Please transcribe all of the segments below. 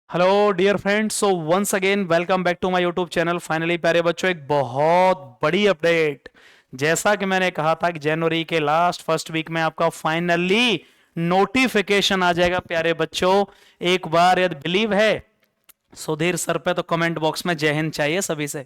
Hello dear friends, so once again welcome back to my YouTube channel. Finally प्यारे बच्चों, एक बहुत बड़ी अपडेट। जैसा कि मैंने कहा था कि जनवरी के लास्ट फर्स्ट वीक में आपका फाइनली नोटिफिकेशन आ जाएगा प्यारे बच्चों। एक बार यदि बिलीव है सुधीर सर पे तो कमेंट बॉक्स में जय हिंद चाहिए सभी से।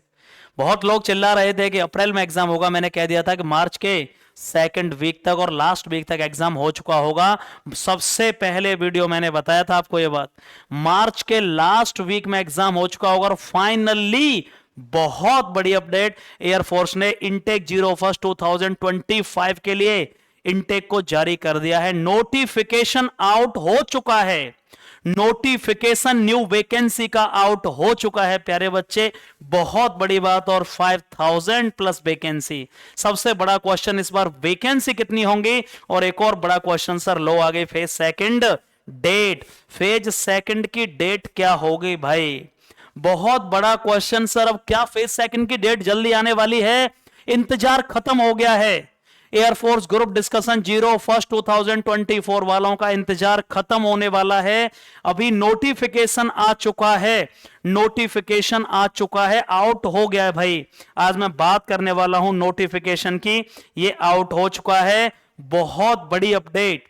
बहुत लोग चिल्ला रहे थे कि अप्रैल में एग्जाम होगा। मैंने कह दिया था कि मार्च के सेकंड वीक तक और लास्ट वीक तक एग्जाम हो चुका होगा। सबसे पहले वीडियो मैंने बताया था आपको ये बात। मार्च के लास्ट वीक में एग्जाम हो चुका होगा और फाइनली बहुत बड़ी अपडेट, एयरफोर्स ने इनटेक 01/1/2025 के लिए इनटेक को जारी कर दिया है। नोटिफिकेशन आउट हो चुका है। नोटिफिकेशन न्यू वैकेंसी का आउट हो चुका है प्यारे बच्चे। बहुत बड़ी बात। और 5000 प्लस वैकेंसी। सबसे बड़ा क्वेश्चन इस बार वैकेंसी कितनी होंगी। और एक और बड़ा क्वेश्चन सर, लो आगे phase second date. Phase second की डेट क्या होगी भाई। बहुत बड़ा क्वेश्चन सर। अब क्या फेज सेकंड की डेट जल्दी आने वाली है। इंतजार खत्म हो गया है। एयरफोर्स ग्रुप डिस्कशन 01/1/2024 वालों का इंतजार खत्म होने वाला है। अभी नोटिफिकेशन आ चुका है। नोटिफिकेशन आ चुका है, आउट हो गया है भाई। आज मैं बात करने वाला हूं नोटिफिकेशन की। ये आउट हो चुका है। बहुत बड़ी अपडेट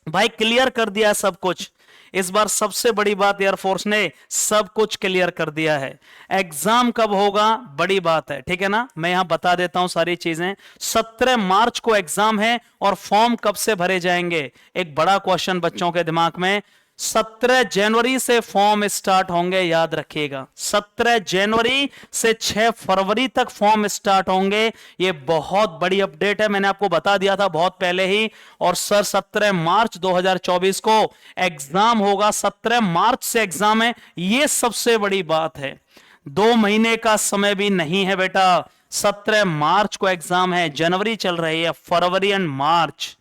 भाई, क्लियर कर दिया सब कुछ। इस बार सबसे बड़ी बात, एयरफोर्स ने सब कुछ क्लियर कर दिया है। एग्जाम कब होगा बड़ी बात है, ठीक है ना। मैं यहां बता देता हूं सारी चीजें। 17 मार्च को एग्जाम है और फॉर्म कब से भरे जाएंगे, एक बड़ा क्वेश्चन बच्चों के दिमाग में। 17 जनवरी से फॉर्म स्टार्ट होंगे, याद रखिएगा। 17 जनवरी से 6 फरवरी तक फॉर्म स्टार्ट होंगे। ये बहुत बड़ी अपडेट है, मैंने आपको बता दिया था बहुत पहले ही। और सर 17 मार्च 2024 को एग्जाम होगा। 17 मार्च से एग्जाम है, ये सबसे बड़ी बात है। 2 महीने का समय भी नहीं है बेटा। 17 मार्च को एग्जाम है। जनवरी चल रही है, फरवरी एंड मार्च,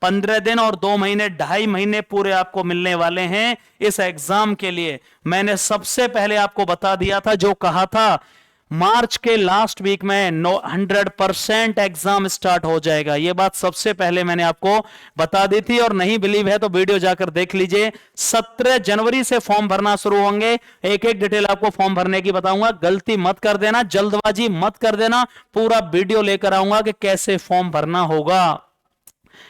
15 दिन और 2 महीने, 2.5 महीने पूरे आपको मिलने वाले हैं इस एग्जाम के लिए। मैंने सबसे पहले आपको बता दिया था, जो कहा था मार्च के लास्ट वीक में 100% एग्जाम स्टार्ट हो जाएगा। यह बात सबसे पहले मैंने आपको बता दी थी। और नहीं बिलीव है तो वीडियो जाकर देख लीजिए। 17 जनवरी से फॉर्म भरना शुरू होंगे। एक एक डिटेल आपको फॉर्म भरने की बताऊंगा। गलती मत कर देना, जल्दबाजी मत कर देना। पूरा वीडियो लेकर आऊंगा कि कैसे फॉर्म भरना होगा।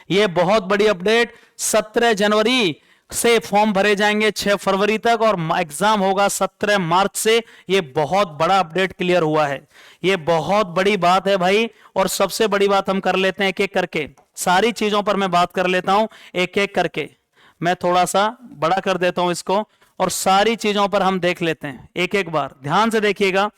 यह बहुत बड़ी अपडेट। 17 जनवरी से फॉर्म भरे जाएंगे 6 फरवरी तक और एग्जाम होगा 17 मार्च से। यह बहुत बड़ा अपडेट क्लियर हुआ है। यह बहुत बड़ी बात है भाई। और सबसे बड़ी बात हम कर लेते हैं एक एक करके। सारी चीजों पर मैं बात कर लेता हूं एक एक करके। मैं थोड़ा सा बड़ा कर देता हूं इसको और सारी चीजों पर हम देख लेते हैं एक एक बार। ध्यान से देखिएगा,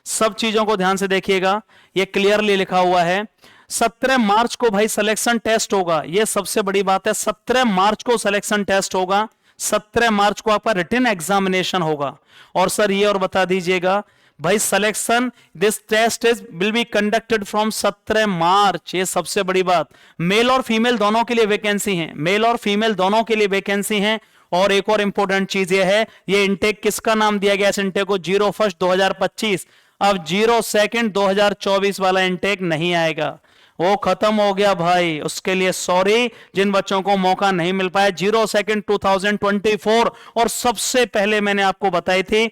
सब चीजों को ध्यान से देखिएगा। यह क्लियरली लिखा हुआ है। 17 मार्च को भाई सिलेक्शन टेस्ट होगा। यह सबसे बड़ी बात है। 17 मार्च को सिलेक्शन टेस्ट होगा। 17 मार्च को आपका रिटन एग्जामिनेशन होगा। और सर ये और बता दीजिएगा भाई, selection this test is will be conducted from 17 March. ये सबसे बड़ी बात। मेल और फीमेल दोनों के लिए वैकेंसी है। मेल और फीमेल दोनों के लिए वैकेंसी है। और एक और इंपॉर्टेंट चीज ये है, ये इनटेक किसका नाम दिया गया इस इनटेक को, 01/1/2025। अब 02/2/2024 वाला इनटेक नहीं आएगा, वो खत्म हो गया भाई। उसके लिए सॉरी जिन बच्चों को मौका नहीं मिल पाया। 02/2/2024। और सबसे पहले मैंने आपको बताई थी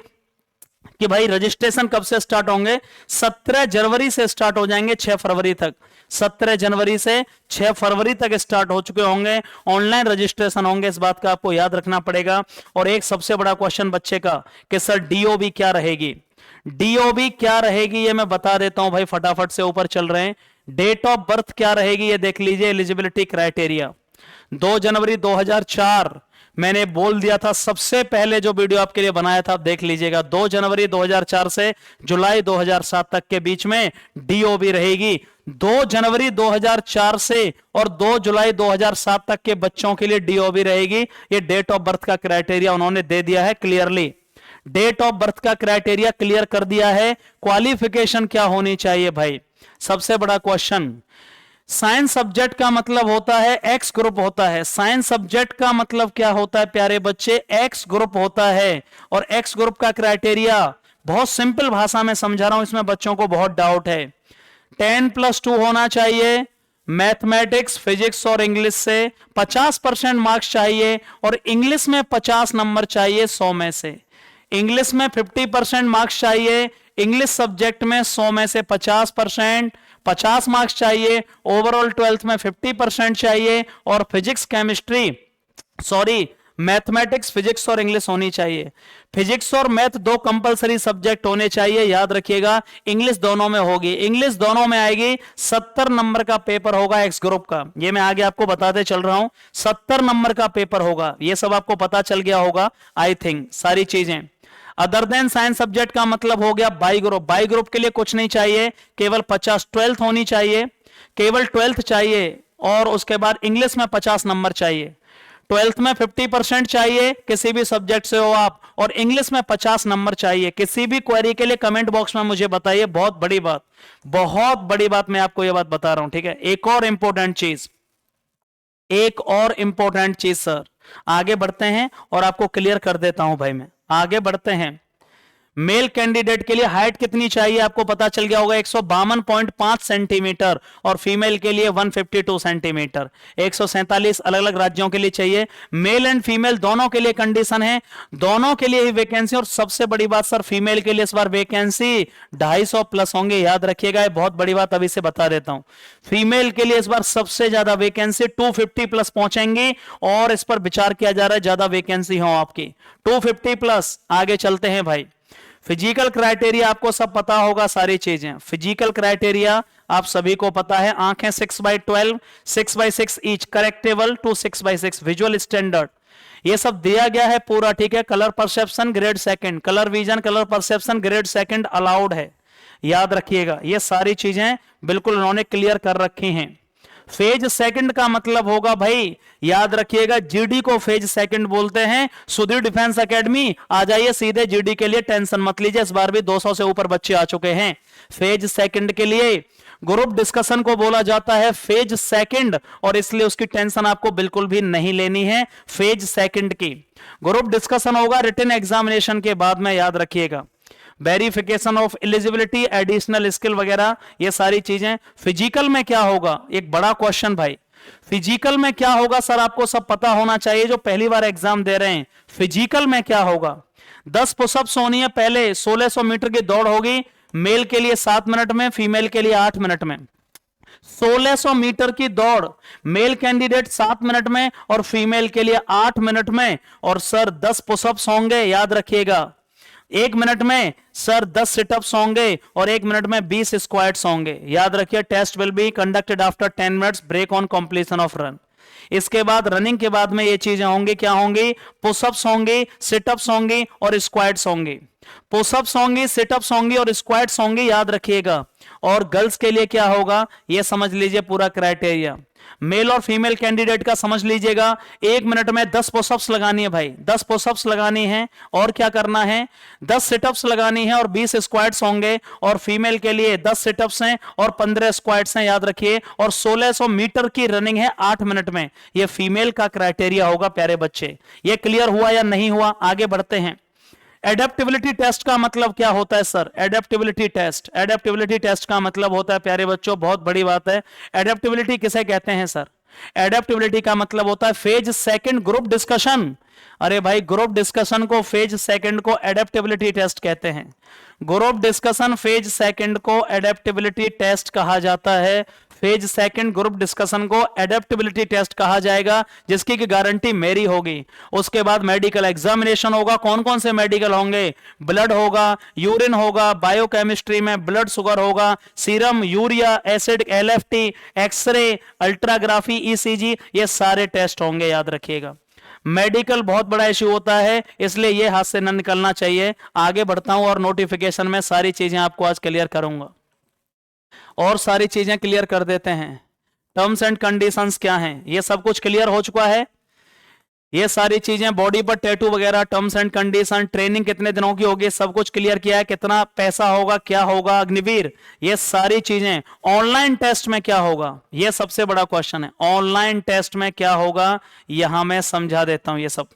कि भाई रजिस्ट्रेशन कब से स्टार्ट होंगे। 17 जनवरी से स्टार्ट हो जाएंगे 6 फरवरी तक। 17 जनवरी से 6 फरवरी तक स्टार्ट हो चुके होंगे। ऑनलाइन रजिस्ट्रेशन होंगे, इस बात का आपको याद रखना पड़ेगा। और एक सबसे बड़ा क्वेश्चन बच्चे का कि सर डीओबी क्या रहेगी। डीओबी क्या रहेगी ये मैं बता देता हूं भाई, फटाफट से ऊपर चल रहे हैं। डेट ऑफ बर्थ क्या रहेगी ये देख लीजिए। एलिजिबिलिटी क्राइटेरिया 2 जनवरी 2004 मैंने बोल दिया था सबसे पहले, जो वीडियो आपके लिए बनाया था आप देख लीजिएगा। 2 जनवरी 2004 से जुलाई 2007 तक के बीच में डीओबी रहेगी। 2 जनवरी 2004 से और 2 जुलाई 2007 तक के बच्चों के लिए डीओबी रहेगी। ये डेट ऑफ बर्थ का क्राइटेरिया उन्होंने दे दिया है क्लियरली। डेट ऑफ बर्थ का क्राइटेरिया क्लियर कर दिया है। क्वालिफिकेशन क्या होनी चाहिए भाई, सबसे बड़ा क्वेश्चन। साइंस सब्जेक्ट का मतलब होता है एक्स ग्रुप होता है। साइंस सब्जेक्ट का मतलब क्या होता है प्यारे बच्चे, एक्स ग्रुप होता है। और एक्स ग्रुप का क्राइटेरिया बहुत सिंपल भाषा में समझा रहा हूं, इसमें बच्चों को बहुत डाउट है। 10+2 होना चाहिए, मैथमेटिक्स, फिजिक्स और इंग्लिश से 50% मार्क्स चाहिए और इंग्लिश में 50 नंबर चाहिए 100 में से। इंग्लिश में 50% मार्क्स चाहिए, इंग्लिश सब्जेक्ट में 100 में से 50%, 50 मार्क्स चाहिए। ओवरऑल 12th में 50% चाहिए और physics chemistry sorry mathematics, physics और इंग्लिश होनी चाहिए। फिजिक्स और मैथ दो कंपलसरी सब्जेक्ट होने चाहिए, याद रखिएगा। इंग्लिश दोनों में होगी, इंग्लिश दोनों में आएगी। 70 नंबर का पेपर होगा एक्स ग्रुप का, ये मैं आगे आपको बताते चल रहा हूं। 70 नंबर का पेपर होगा, ये सब आपको पता चल गया होगा आई थिंक सारी चीजें। अदर देन साइंस सब्जेक्ट का मतलब हो गया बाई ग्रुप। बाई ग्रुप के लिए कुछ नहीं चाहिए, केवल 50 12th होनी चाहिए, केवल 12th चाहिए और उसके बाद इंग्लिश में 50 नंबर चाहिए। 12th में 50% चाहिए किसी भी सब्जेक्ट से हो आप, और इंग्लिश में 50 नंबर चाहिए। किसी भी क्वेरी के लिए कमेंट बॉक्स में मुझे बताइए। बहुत बड़ी बात, बहुत बड़ी बात मैं आपको यह बात बता रहा हूं, ठीक है। एक और इंपॉर्टेंट चीज, एक और इंपॉर्टेंट चीज सर, आगे बढ़ते हैं और आपको क्लियर कर देता हूं भाई। मैं आगे बढ़ते हैं। मेल कैंडिडेट के लिए हाइट कितनी चाहिए आपको पता चल गया होगा, 152.5 सेंटीमीटर, और फीमेल के लिए 152 सेंटीमीटर। 147 अलग अलग राज्यों के लिए चाहिए। मेल एंड फीमेल दोनों के लिए कंडीशन है, दोनों के लिए ही वैकेंसी। और सबसे बड़ी बात सर, फीमेल के लिए इस बार वैकेंसी 250 प्लस होंगे, याद रखिएगा। ये बहुत बड़ी बात अभी से बता देता हूं। फीमेल के लिए इस बार सबसे ज्यादा वैकेंसी 250 प्लस पहुंचेंगी, और इस पर विचार किया जा रहा है ज्यादा वैकेंसी हो आपकी 250 प्लस। आगे चलते हैं भाई। फिजिकल क्राइटेरिया आपको सब पता होगा, सारी चीजें। फिजिकल क्राइटेरिया आप सभी को पता है। आंखें 6/12, 6/6 ईच, करेक्टेबल टू 6/6, विजुअल स्टैंडर्ड, ये सब दिया गया है पूरा, ठीक है। Colour perception grade second, colour vision, colour perception grade second allowed है, याद रखिएगा। ये सारी चीजें बिल्कुल उन्होंने क्लियर कर रखी हैं। फेज सेकंड का मतलब होगा भाई, याद रखिएगा, जीडी को फेज सेकंड बोलते हैं। सुधीर डिफेंस एकेडमी आ जाइए सीधे जीडी के लिए, टेंशन मत लीजिए, इस बार भी 200 से ऊपर बच्चे आ चुके हैं फेज सेकंड के लिए। ग्रुप डिस्कशन को बोला जाता है फेज सेकंड, और इसलिए उसकी टेंशन आपको बिल्कुल भी नहीं लेनी है फेज सेकंड की। ग्रुप डिस्कशन होगा रिटन एग्जामिनेशन के बाद में, याद रखिएगा। Verification of eligibility, additional skill वगैरह, ये सारी चीजें। फिजिकल में क्या होगा, एक बड़ा क्वेश्चन भाई, फिजिकल में क्या होगा सर, आपको सब पता होना चाहिए जो पहली बार एग्जाम दे रहे हैं। फिजिकल में क्या होगा, 10 पुशअप्स होनी है पहले, 1600 मीटर की दौड़ होगी, मेल के लिए 7 मिनट में, फीमेल के लिए 8 मिनट में। 1600 मीटर की दौड़, मेल कैंडिडेट 7 मिनट में और फीमेल के लिए 8 मिनट में। और सर 10 पुशअप्स होंगे, याद रखिएगा। 1 मिनट में सर 10 सिटअप्स होंगे और 1 मिनट में 20 स्क्वाट्स होंगे, याद रखिए। Test will be conducted after 10 minutes, break on completion of run. इसके बाद रनिंग के बाद में ये चीजें होंगी, क्या होंगी, पुशअप्स होंगे, सिटअप्स होंगी और स्क्वाट्स होंगी। पुशअप्स होंगी, सिटअप्स होंगी और स्क्वाट्स होंगी, याद रखिएगा। और गर्ल्स के लिए क्या होगा, ये समझ लीजिए पूरा क्राइटेरिया। मेल और फीमेल कैंडिडेट का समझ लीजिएगा। 1 मिनट में 10 पुशअप्स लगानी है भाई, 10 पुशअप्स लगानी है, और क्या करना है, 10 सिटअप्स लगानी है और 20 स्क्वाट्स होंगे। और फीमेल के लिए 10 सिटअप्स हैं और 15 स्क्वाट्स हैं, याद रखिए। और 1600 मीटर की रनिंग है 8 मिनट में, यह फीमेल का क्राइटेरिया होगा प्यारे बच्चे। यह क्लियर हुआ या नहीं हुआ, आगे बढ़ते हैं। एडेप्टेबिलिटी टेस्ट का मतलब क्या होता है sir, adaptability test, adaptability test का मतलब होता है प्यारे बच्चों, बहुत बड़ी बात है। एडेप्टेबिलिटी किसे कहते हैं सर, एडेप्टेबिलिटी का मतलब होता है फेज सेकंड ग्रुप डिस्कशन। अरे भाई, ग्रुप डिस्कशन को, फेज सेकंड को एडेप्टेबिलिटी टेस्ट कहते हैं। ग्रुप डिस्कशन फेज सेकंड को एडेप्टेबिलिटी टेस्ट कहा जाता है। फेज सेकंड ग्रुप डिस्कशन को एडेप्टेबिलिटी टेस्ट कहा जाएगा, जिसकी की गारंटी मेरी होगी। उसके बाद मेडिकल एग्जामिनेशन होगा। कौन कौन से मेडिकल होंगे, ब्लड होगा, यूरिन होगा, बायोकेमिस्ट्री में ब्लड शुगर होगा, serum, urea acid, LFT, X ray, अल्ट्राग्राफी, ECG, ये सारे टेस्ट होंगे, याद रखिएगा। मेडिकल बहुत बड़ा इश्यू होता है, इसलिए ये हाथ से न निकलना चाहिए। आगे बढ़ता हूं और नोटिफिकेशन में सारी चीजें आपको आज क्लियर करूंगा, और सारी चीजें क्लियर कर देते हैं। टर्म्स एंड कंडीशंस क्या हैं, ये सब कुछ क्लियर हो चुका है। ये सारी चीजें, बॉडी पर टैटू वगैरह, टर्म्स एंड कंडीशन, ट्रेनिंग कितने दिनों की होगी, सब कुछ क्लियर किया है। कितना पैसा होगा, क्या होगा, अग्निवीर, ये सारी चीजें। ऑनलाइन टेस्ट में क्या होगा, ये सबसे बड़ा क्वेश्चन है। ऑनलाइन टेस्ट में क्या होगा, यहां मैं समझा देता हूं ये सब।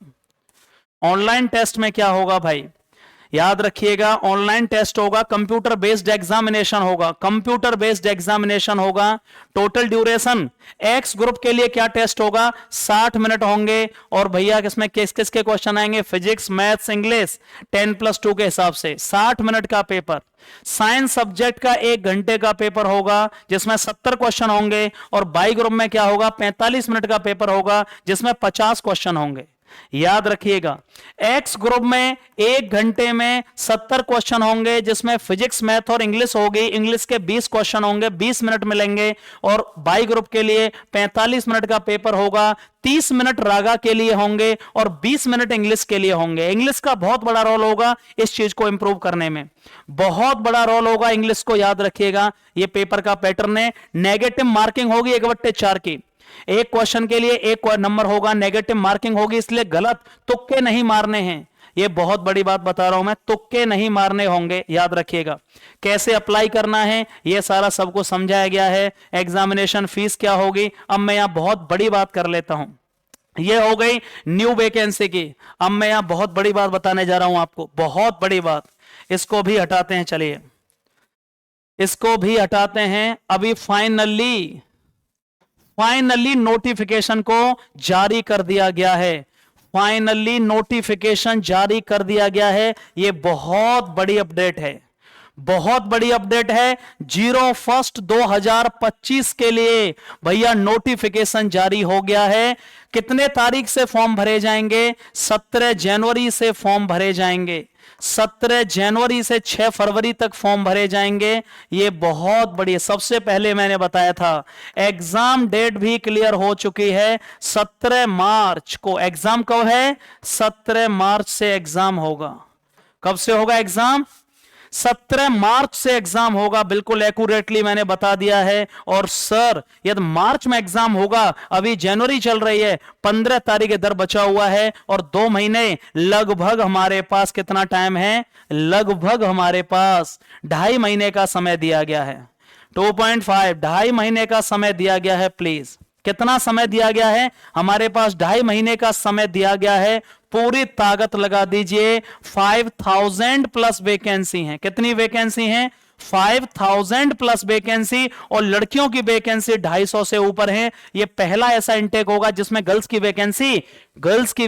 ऑनलाइन टेस्ट में क्या होगा भाई, याद रखिएगा, ऑनलाइन टेस्ट होगा, कंप्यूटर बेस्ड एग्जामिनेशन होगा, कंप्यूटर बेस्ड एग्जामिनेशन होगा। टोटल ड्यूरेशन एक्स ग्रुप के लिए क्या टेस्ट होगा, 60 मिनट होंगे। और भैया किसमें किस किस के क्वेश्चन आएंगे, फिजिक्स, मैथ्स, इंग्लिश 10+2 के हिसाब से 60 मिनट का पेपर। साइंस सब्जेक्ट का 1 घंटे का पेपर होगा जिसमें 70 क्वेश्चन होंगे। और बाई ग्रुप में क्या होगा, 45 मिनट का पेपर होगा जिसमें 50 क्वेश्चन होंगे। याद रखिएगा, एक्स ग्रुप में 1 घंटे में 70 क्वेश्चन होंगे जिसमें फिजिक्स, मैथ और इंग्लिश होगी। इंग्लिश के 20 क्वेश्चन होंगे, 20 मिनट मिलेंगे। और बाई ग्रुप के लिए 45 मिनट का पेपर होगा, 30 मिनट रागा के लिए होंगे और 20 मिनट इंग्लिश के लिए होंगे। इंग्लिश का बहुत बड़ा रोल होगा इस चीज को इंप्रूव करने में, बहुत बड़ा रोल होगा इंग्लिश को। याद रखिएगा, यह पेपर का पैटर्न है। नेगेटिव मार्किंग होगी 1/4 की। एक क्वेश्चन के लिए 1 नंबर होगा, नेगेटिव मार्किंग होगी, इसलिए गलत तुक्के नहीं मारने हैं। यह बहुत बड़ी बात बता रहा हूं मैं, तुक्के नहीं मारने होंगे। याद रखिएगा, कैसे अप्लाई करना है यह सारा सबको समझाया गया है। एग्जामिनेशन फीस क्या होगी, अब मैं यहां बहुत बड़ी बात कर लेता हूं। यह हो गई न्यू वैकेंसी की। अब मैं यहां बहुत बड़ी बात बताने जा रहा हूं आपको, बहुत बड़ी बात। इसको भी हटाते हैं, चलिए इसको भी हटाते हैं। अभी फाइनली नोटिफिकेशन को जारी कर दिया गया है। फाइनली नोटिफिकेशन जारी कर दिया गया है। यह बहुत बड़ी अपडेट है, बहुत बड़ी अपडेट है। 01/1/2025 के लिए भैया नोटिफिकेशन जारी हो गया है। कितने तारीख से फॉर्म भरे जाएंगे, 17 जनवरी से फॉर्म भरे जाएंगे। 17 जनवरी से 6 फरवरी तक फॉर्म भरे जाएंगे। ये बहुत बड़ी है। सबसे पहले मैंने बताया था एग्जाम डेट भी क्लियर हो चुकी है। 17 मार्च को एग्जाम कब है, 17 मार्च से एग्जाम होगा। कब से होगा एग्जाम, 17 मार्च से एग्जाम होगा। बिल्कुल एक्यूरेटली मैंने बता दिया है। और सर यदि मार्च में एग्जाम होगा, अभी जनवरी चल रही है, 15 तारीख इधर बचा हुआ है और 2 महीने लगभग हमारे पास कितना टाइम है, लगभग हमारे पास 2.5 महीने का समय दिया गया है। 2.5 2.5 महीने का समय दिया गया है। प्लीज कितना समय दिया गया है, हमारे पास 2.5 महीने का समय दिया गया है। पूरी ताकत लगा दीजिए। 5000 प्लस वैकेंसी हैं। कितनी वैकेंसी हैं, 5000 प्लस वैकेंसी। और लड़कियों की वैकेंसी 250 से ऊपर है। यह पहला ऐसा इंटेक होगा जिसमें गर्ल्स की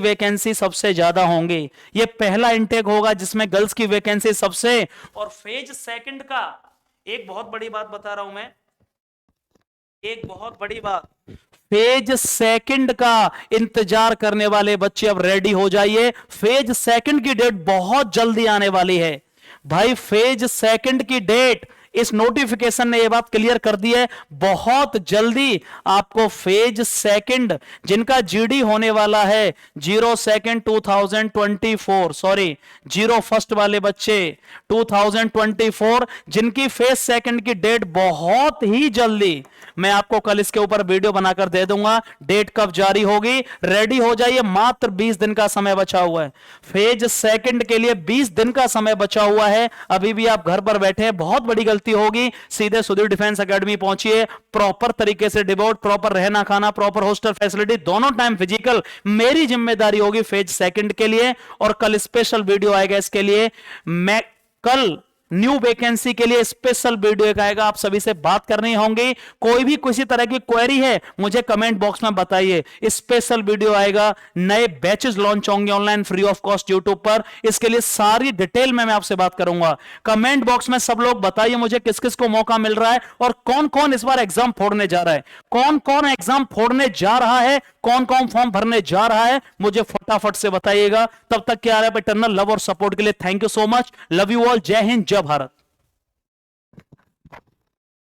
वैकेंसी सबसे ज्यादा होंगी। यह पहला इंटेक होगा जिसमें गर्ल्स की वैकेंसी सबसे। और फेज सेकंड का एक बहुत बड़ी बात बता रहा हूं मैं, एक बहुत बड़ी बात, फेज सेकंड का इंतजार करने वाले बच्चे अब रेडी हो जाइए। फेज सेकंड की डेट बहुत जल्दी आने वाली है भाई। फेज सेकंड की डेट इस नोटिफिकेशन ने यह बात क्लियर कर दी है, बहुत जल्दी आपको फेज सेकंड जिनका जीडी होने वाला है 02/2/2024, सॉरी 01 वाले बच्चे 2024, जिनकी फेज सेकंड की डेट बहुत ही जल्दी, मैं आपको कल इसके ऊपर वीडियो बनाकर दे दूंगा। डेट कब जारी होगी, रेडी हो जाइए। मात्र 20 दिन का समय बचा हुआ है। फेज सेकंड के लिए 20 दिन का समय बचा हुआ है। अभी भी आप घर पर बैठे हैं, बहुत बड़ी गलती होगी। सीधे सुधीर डिफेंस एकेडमी पहुंचिए। प्रॉपर तरीके से डिवोट, प्रॉपर रहना खाना, प्रॉपर हॉस्टल फैसिलिटी, दोनों टाइम फिजिकल मेरी जिम्मेदारी होगी फेज सेकंड के लिए। और कल स्पेशल वीडियो आएगा इसके लिए। मैं कल न्यू वैकेंसी के लिए स्पेशल वीडियो एक आएगा, आप सभी से बात करनी होंगी। कोई भी किसी तरह की क्वेरी है मुझे कमेंट बॉक्स में बताइए। स्पेशल वीडियो आएगा, नए बैचेस लॉन्च होंगे online free of cost YouTube पर। इसके लिए सारी डिटेल में मैं आपसे बात करूंगा। कमेंट बॉक्स में सब लोग बताइए मुझे किस किस को मौका मिल रहा है और कौन कौन इस बार एग्जाम फोड़ने जा रहा है, कौन कौन एग्जाम फोड़ने जा रहा है, कौन कौन फॉर्म भरने जा रहा है, मुझे फटाफट से बताइएगा। तब तक क्या रहा है, इटर्नल लव और सपोर्ट के लिए thank you so much. Love you all. जय हिंद, जय भारत।